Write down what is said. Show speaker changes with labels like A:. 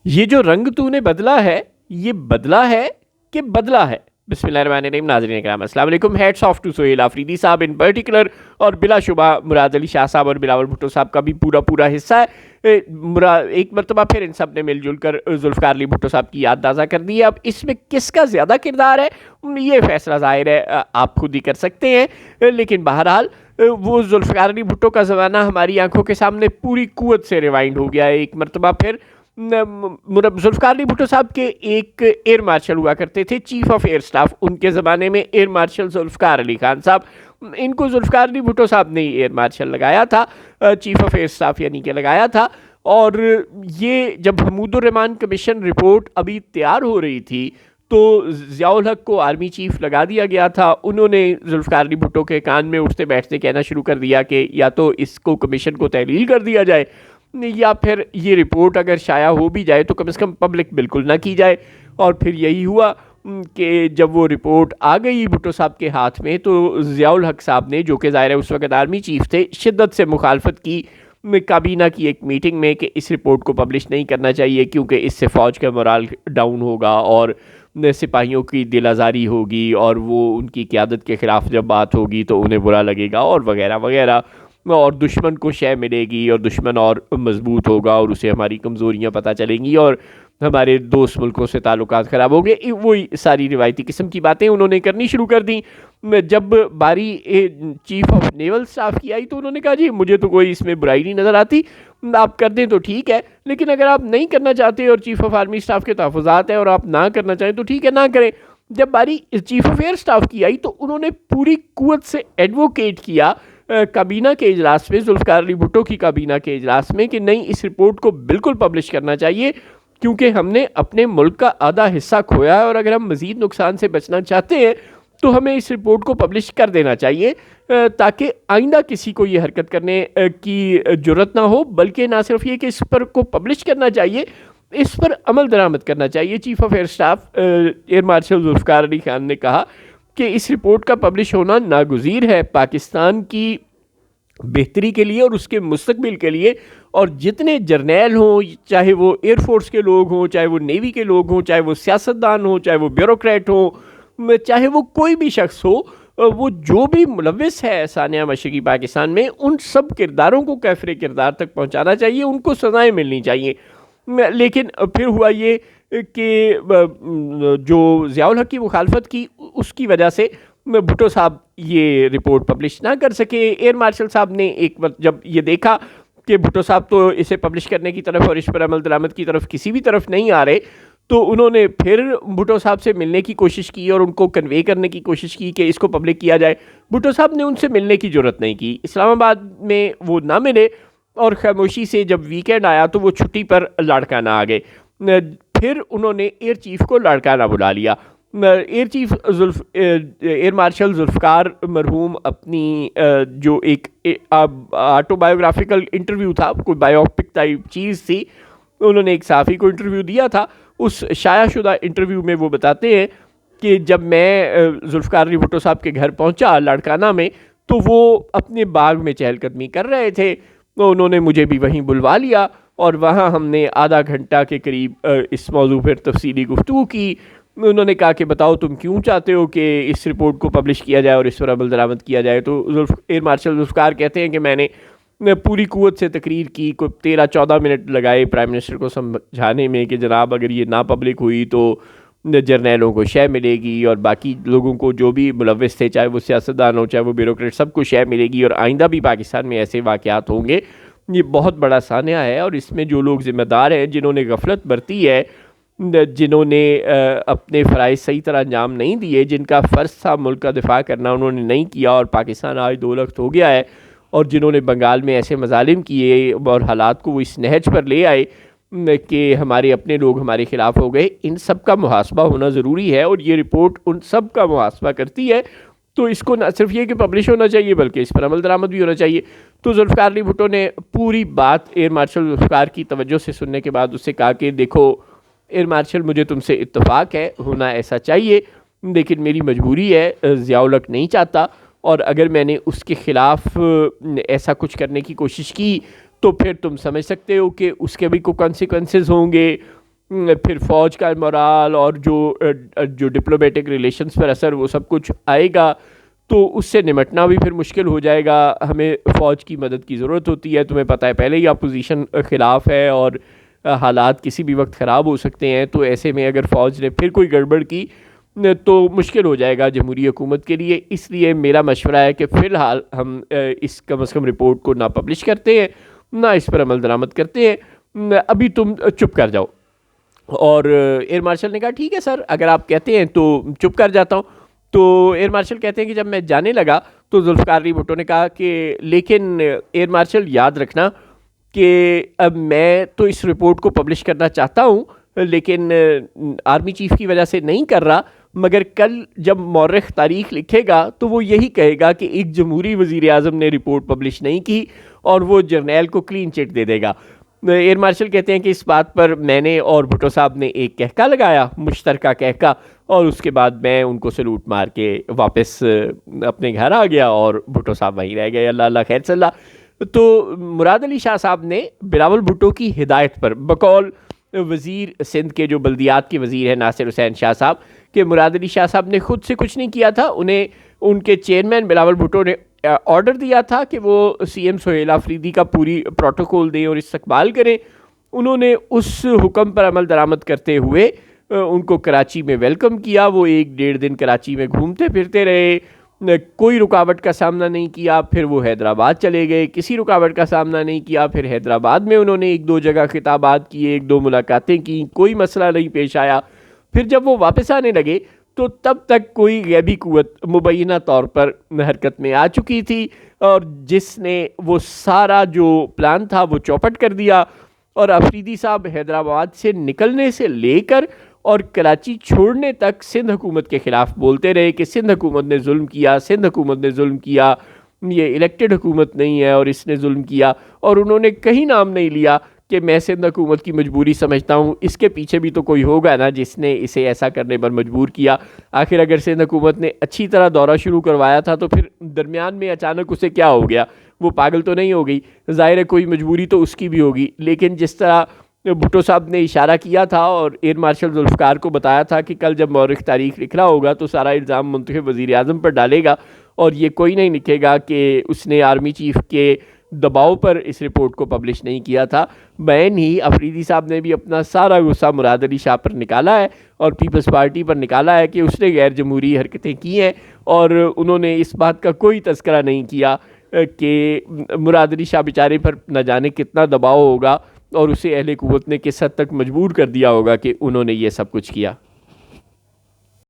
A: یہ جو رنگ تو نے بدلا ہے، یہ بدلا ہے کہ بدلا ہے؟ بسم اللہ الرحمن الرحیم. ناظرین کرام السلام علیکم. Hats of two Sohail Afridi صاحب ان پرٹیکولر، اور بلا شبہ مراد علی شاہ صاحب اور بلاول بھٹو صاحب کا بھی پورا حصہ ہے. ایک مرتبہ پھر ان سب نے مل جل کر ذوالفقار علی بھٹو صاحب کی یاد تازہ کر دی ہے. اب اس میں کس کا زیادہ کردار ہے یہ فیصلہ ظاہر ہے آپ خود ہی کر سکتے ہیں، لیکن بہرحال وہ ذوالفقار علی بھٹو کا زمانہ ہماری آنکھوں کے سامنے پوری قوت سے ریوائنڈ ہو گیا ہے. ایک مرتبہ پھر ذوالفقار علی بھٹو صاحب کے ایک ایئر مارشل ہوا کرتے تھے، چیف آف ایئر سٹاف، ان کے زمانے میں ایئر مارشل ذوالفقار علی خان صاحب. ان کو ذوالفقار علی بھٹو صاحب نے ایئر مارشل لگایا تھا، چیف آف ایئر سٹاف یعنی کہ لگایا تھا. اور یہ جب حمود الرحمن کمیشن رپورٹ ابھی تیار ہو رہی تھی تو ضیاء الحق کو آرمی چیف لگا دیا گیا تھا. انہوں نے ذوالفقار علی بھٹو کے کان میں اٹھتے بیٹھتے کہنا شروع کر دیا کہ یا تو اس کو کمیشن کو تحلیل کر دیا جائے، یا پھر یہ رپورٹ اگر شائع ہو بھی جائے تو کم از کم پبلک بالکل نہ کی جائے. اور پھر یہی ہوا کہ جب وہ رپورٹ آ گئی بھٹو صاحب کے ہاتھ میں تو ضیاء الحق صاحب نے، جو کہ ظاہر ہے اس وقت آرمی چیف تھے، شدت سے مخالفت کی کابینہ کی ایک میٹنگ میں کہ اس رپورٹ کو پبلش نہیں کرنا چاہیے کیونکہ اس سے فوج کا مورال ڈاؤن ہوگا اور سپاہیوں کی دل آزاری ہوگی، اور وہ ان کی قیادت کے خلاف جب بات ہوگی تو انہیں برا لگے گا اور وغیرہ وغیرہ، اور دشمن کو شے ملے گی اور دشمن اور مضبوط ہوگا اور اسے ہماری کمزوریاں پتہ چلیں گی اور ہمارے دوست ملکوں سے تعلقات خراب ہو گئے. وہی ساری روایتی قسم کی باتیں انہوں نے کرنی شروع کر دیں. جب باری چیف آف نیول سٹاف کی آئی تو انہوں نے کہا جی مجھے تو کوئی اس میں برائی نہیں نظر آتی، آپ کر دیں تو ٹھیک ہے، لیکن اگر آپ نہیں کرنا چاہتے اور چیف آف آرمی سٹاف کے تحفظات ہیں اور آپ نہ کرنا چاہیں تو ٹھیک ہے، نہ کریں. جب باری چیف آف ایئر سٹاف کی آئی تو انہوں نے پوری قوت سے ایڈووکیٹ کیا کابینہ کے اجلاس میں، ذوالفقار علی بھٹو کی کابینہ کے اجلاس میں، کہ نہیں، اس رپورٹ کو بالکل پبلش کرنا چاہیے کیونکہ ہم نے اپنے ملک کا آدھا حصہ کھویا ہے اور اگر ہم مزید نقصان سے بچنا چاہتے ہیں تو ہمیں اس رپورٹ کو پبلش کر دینا چاہیے تاکہ آئندہ کسی کو یہ حرکت کرنے کی جرت نہ ہو، بلکہ نہ صرف یہ کہ اس پر کو پبلش کرنا چاہیے، اس پر عمل درآمد کرنا چاہیے. Chief of air staff air marshal Zulfiqar Ali Khan نے کہا کہ اس رپورٹ کا پبلش ہونا ناگزیر ہے پاکستان کی بہتری کے لیے اور اس کے مستقبل کے لیے، اور جتنے جرنیل ہوں، چاہے وہ ایئر فورس کے لوگ ہوں، چاہے وہ نیوی کے لوگ ہوں، چاہے وہ سیاستدان ہوں، چاہے وہ بیوروکریٹ ہوں، چاہے وہ کوئی بھی شخص ہو، وہ جو بھی ملوث ہے سانحہ مشرقی پاکستان میں، ان سب کرداروں کو کیفر کردار تک پہنچانا چاہیے، ان کو سزائیں ملنی چاہیے. لیکن پھر ہوا یہ کہ جو ضیاء الحق کی مخالفت کی اس کی وجہ سے بھٹو صاحب یہ رپورٹ پبلش نہ کر سکے. ایئر مارشل صاحب نے ایک جب یہ دیکھا کہ بھٹو صاحب تو اسے پبلش کرنے کی طرف اور اس پر عمل درآمد کی طرف کسی بھی طرف نہیں آ رہے، تو انہوں نے پھر بھٹو صاحب سے ملنے کی کوشش کی اور ان کو کنوے کرنے کی کوشش کی کہ اس کو پبلک کیا جائے. بھٹو صاحب نے ان سے ملنے کی جرت نہیں کی، اسلام آباد میں وہ نہ ملے اور خاموشی سے جب ویکینڈ آیا تو وہ چھٹی پر لاڑکانہ آ گئے. پھر انہوں نے ایئر چیف کو لاڑکانہ بلا لیا. Air chief air marshal Zulfiqar مرحوم اپنی جو ایک آٹو بایوگرافیکل انٹرویو تھا، کوئی بایوپک ٹائپ چیز تھی، انہوں نے ایک صحافی کو انٹرویو دیا تھا. اس شائع شدہ انٹرویو میں وہ بتاتے ہیں کہ جب میں ذوالفقار علی بھٹو صاحب کے گھر پہنچا لاڑکانہ میں تو وہ اپنے باغ میں چہل قدمی کر رہے تھے، تو انہوں نے مجھے بھی وہیں بلوا لیا اور وہاں ہم نے آدھا گھنٹہ کے قریب اس موضوع پر تفصیلی گفتگو کی. انہوں نے کہا کہ بتاؤ تم کیوں چاہتے ہو کہ اس رپورٹ کو پبلش کیا جائے اور اس پر عمل درآمد کیا جائے. تو ایئر مارشل ذوالفقار کہتے ہیں کہ میں نے پوری قوت سے تقریر کی، کوئی 13-14 منٹ لگائے پرائم منسٹر کو سمجھانے میں کہ جناب اگر یہ نہ پبلک ہوئی تو جرنیلوں کو شے ملے گی اور باقی لوگوں کو جو بھی ملوث تھے، چاہے وہ سیاستدان ہو چاہے وہ بیوروکریٹ، سب کو شے ملے گی اور آئندہ بھی پاکستان میں ایسے واقعات ہوں گے. یہ بہت بڑا سانحہ ہے اور اس میں جو لوگ ذمہ دار ہیں، جنہوں نے غفلت برتی ہے، جنہوں نے اپنے فرائض صحیح طرح انجام نہیں دیے، جن کا فرض تھا ملک کا دفاع کرنا، انہوں نے نہیں کیا اور پاکستان آج 2 لخت ہو گیا ہے. اور جنہوں نے بنگال میں ایسے مظالم کیے اور حالات کو وہ اس نہج پر لے آئے کہ ہمارے اپنے لوگ ہمارے خلاف ہو گئے، ان سب کا محاسبہ ہونا ضروری ہے اور یہ رپورٹ ان سب کا محاسبہ کرتی ہے. تو اس کو نہ صرف یہ کہ پبلش ہونا چاہیے بلکہ اس پر عمل درآمد بھی ہونا چاہیے. تو ذوالفقار علی بھٹو نے پوری بات ایئر مارشل ذوالفقار کی توجہ سے سننے کے بعد اس سے کہا کہ دیکھو ایئر مارشل، مجھے تم سے اتفاق ہے، ہونا ایسا چاہیے، لیکن میری مجبوری ہے، ضیاء الحق نہیں چاہتا، اور اگر میں نے اس کے خلاف ایسا کچھ کرنے کی کوشش کی تو پھر تم سمجھ سکتے ہو کہ اس کے بھی کوئی کانسیکوینسز ہوں گے. پھر فوج کا مورال اور جو ڈپلومیٹک ریلیشنز پر اثر وہ سب کچھ آئے گا، تو اس سے نمٹنا بھی پھر مشکل ہو جائے گا. ہمیں فوج کی مدد کی ضرورت ہوتی ہے. تمہیں پتہ ہے پہلے ہی اپوزیشن خلاف ہے اور حالات کسی بھی وقت خراب ہو سکتے ہیں. تو ایسے میں اگر فوج نے پھر کوئی گڑبڑ کی تو مشکل ہو جائے گا جمہوری حکومت کے لیے. اس لیے میرا مشورہ ہے کہ فی الحال ہم اس کم از کم رپورٹ کو نہ پبلش کرتے ہیں، نہ اس پر عمل درآمد کرتے ہیں. ابھی تم چپ کر جاؤ. اور ایئر مارشل نے کہا ٹھیک ہے سر، اگر آپ کہتے ہیں تو چپ کر جاتا ہوں. تو ایئر مارشل کہتے ہیں کہ جب میں جانے لگا تو ذوالفقار علی بھٹو نے کہا کہ لیکن ایئر مارشل یاد رکھنا کہ اب میں تو اس رپورٹ کو پبلش کرنا چاہتا ہوں لیکن آرمی چیف کی وجہ سے نہیں کر رہا، مگر کل جب مورخ تاریخ لکھے گا تو وہ یہی کہے گا کہ ایک جمہوری وزیر اعظم نے رپورٹ پبلش نہیں کی اور وہ جرنیل کو کلین چٹ دے دے گا. ایئر مارشل کہتے ہیں کہ اس بات پر میں نے اور بھٹو صاحب نے ایک کہکا لگایا، مشترکہ کہکا، اور اس کے بعد میں ان کو سلوٹ مار کے واپس اپنے گھر آ گیا اور بھٹو صاحب وہیں رہ گئے. اللہ اللہ خیر صلی اللہ. تو مراد علی شاہ صاحب نے بلاول بھٹو کی ہدایت پر بقول وزیر سندھ کے جو بلدیات کے وزیر ہیں ناصر حسین شاہ صاحب، کہ مراد علی شاہ صاحب نے خود سے کچھ نہیں کیا تھا، انہیں ان کے چیئرمین بلاول بھٹو نے آرڈر دیا تھا کہ وہ سی ایم سہیل آفریدی کا پوری پروٹوکول دیں اور استقبال کریں. انہوں نے اس حکم پر عمل درآمد کرتے ہوئے ان کو کراچی میں ویلکم کیا. وہ 1-1.5 دن کراچی میں گھومتے پھرتے رہے، کوئی رکاوٹ کا سامنا نہیں کیا. پھر وہ حیدرآباد چلے گئے، کسی رکاوٹ کا سامنا نہیں کیا. پھر حیدرآباد میں انہوں نے 1-2 جگہ خطابات کیے، 1-2 ملاقاتیں کیں، کوئی مسئلہ نہیں پیش آیا. پھر جب وہ واپس آنے لگے تو تب تک کوئی غیبی قوت مبینہ طور پر حرکت میں آ چکی تھی اور جس نے وہ سارا جو پلان تھا وہ چوپٹ کر دیا. اور آفریدی صاحب حیدرآباد سے نکلنے سے لے کر اور کراچی چھوڑنے تک سندھ حکومت کے خلاف بولتے رہے کہ سندھ حکومت نے ظلم کیا، سندھ حکومت نے ظلم کیا، یہ الیکٹڈ حکومت نہیں ہے اور اس نے ظلم کیا. اور انہوں نے کہیں نام نہیں لیا کہ میں سندھ حکومت کی مجبوری سمجھتا ہوں، اس کے پیچھے بھی تو کوئی ہوگا نا جس نے اسے ایسا کرنے پر مجبور کیا. آخر اگر سندھ حکومت نے اچھی طرح دورہ شروع کروایا تھا تو پھر درمیان میں اچانک اسے کیا ہو گیا؟ وہ پاگل تو نہیں ہو گئی؟ ظاہر ہے کوئی مجبوری تو اس کی بھی ہوگی. لیکن جس طرح بھٹو صاحب نے اشارہ کیا تھا اور ایئر مارشل ذوالفقار کو بتایا تھا کہ کل جب مورخ تاریخ لکھ رہا ہوگا تو سارا الزام منتخب وزیر اعظم پر ڈالے گا اور یہ کوئی نہیں لکھے گا کہ اس نے آرمی چیف کے دباؤ پر اس رپورٹ کو پبلش نہیں کیا تھا. بین ہی آفریدی صاحب نے بھی اپنا سارا غصہ مراد علی شاہ پر نکالا ہے اور پیپلز پارٹی پر نکالا ہے کہ اس نے غیر جمہوری حرکتیں کی ہیں، اور انہوں نے اس بات کا کوئی تذکرہ نہیں کیا کہ مراد علی شاہ بیچارے پر نہ جانے کتنا دباؤ ہوگا اور اسے اہل قوت نے کس حد تک مجبور کر دیا ہوگا کہ انہوں نے یہ سب کچھ کیا.